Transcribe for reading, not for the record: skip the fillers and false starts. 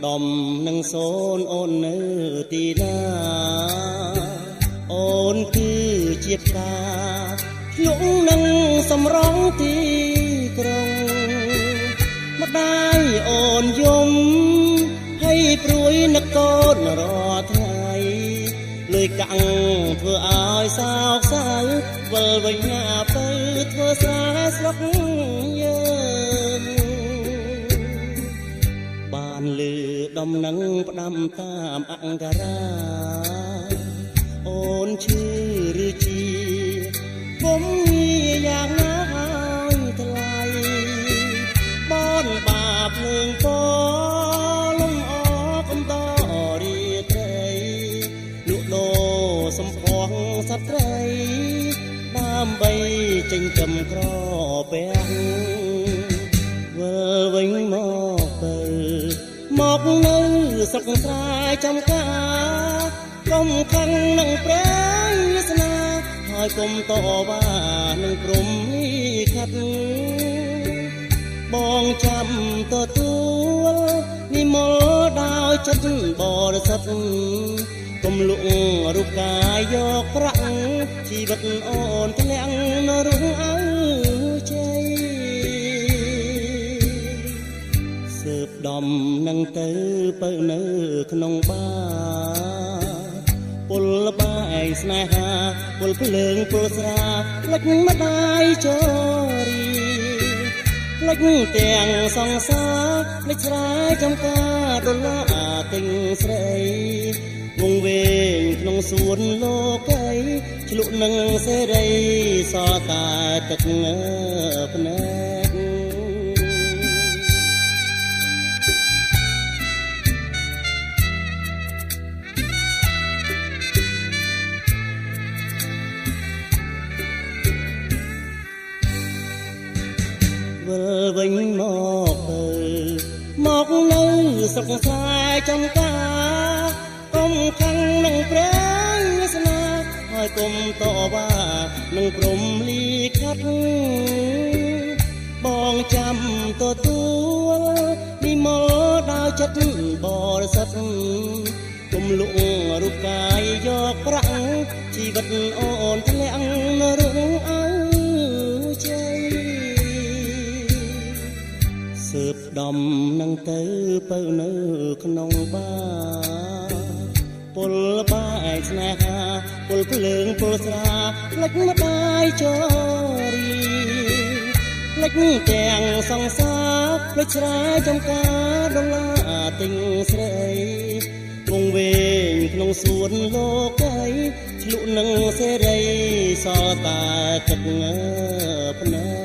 ដំនឹងសូនអូននៅទីណាអូនគឺជាផ្កាភ្លុកនឹងសំរងទីក្រុងម្ដាយអូនយំហើយព្រួយនឹកកូនរាល់ថ្ងៃលុយកាំងធ្វើឲ្យសោកសៅវិលវិញណាទៅធ្វើស្រែស្រុកយើងបានលឺដំណឹងផ្ដាំតាមអង្ការាអូនឈឺឬជាពុំយ៉ាងណាហើយថ្លៃបនបាបភ្លើងពលំអកំតរីត្រីលក់ដូរសំផស្សសត្រីដើម្បីចិញ្ចឹមក្រពាំងវិលវិញមកទៅមកនៅស្រុកស្រែចំការកុំខឹងនឹងប្រែវាសនាហើយកុំតវ៉ានឹងព្រំលិខិតបងចាំទទួលនិមលដោយចិត្តបរិសុទ្ធកុំលក់រូបកាយយកប្រាក់ជីវិតអូនធ្លាក់នៅរស់អើជ័យស៊ើបដំនឹងទៅបើនៅក្នុងបាពលបាយស្នេហាពលភ្លើងពលស្រាផ្លិចម្ដាយជរីផ្លិចទាំងសង្សារផ្លិចស្រែចំការដុល្លារទិញស្រីវងវែងក្នុងសួនលោកីឆ្លុះនឹងសេរីសល់តែទឹកភ្នែកវិលវិញមកទៅមកនៅស្រុកស្រែចំការកុំខឹងនឹងប្រែវាសនាហើយកុំតវ៉ានឹងព្រំលិខិតបងចាំទទួលនិមលដោយចិត្តបរិសុទ្ធកុំលក់រូបកាយយកប្រាក់ជីវិតអូនធ្លាក់នៅរស់អើជ័យស៊ើបដំនឹងទៅបើនៅក្នុងបាពលបាយស្នេហាពលភ្លើងពលស្រាផ្លិចម្ដាយជរីផ្លិចទាំងសង្សារផ្លិចស្រែចំការដុល្លារទិញស្រីវងវែងក្នុងសួនលោកីឆ្លុះនឹងសេរីសល់តែទឹកភ្នែក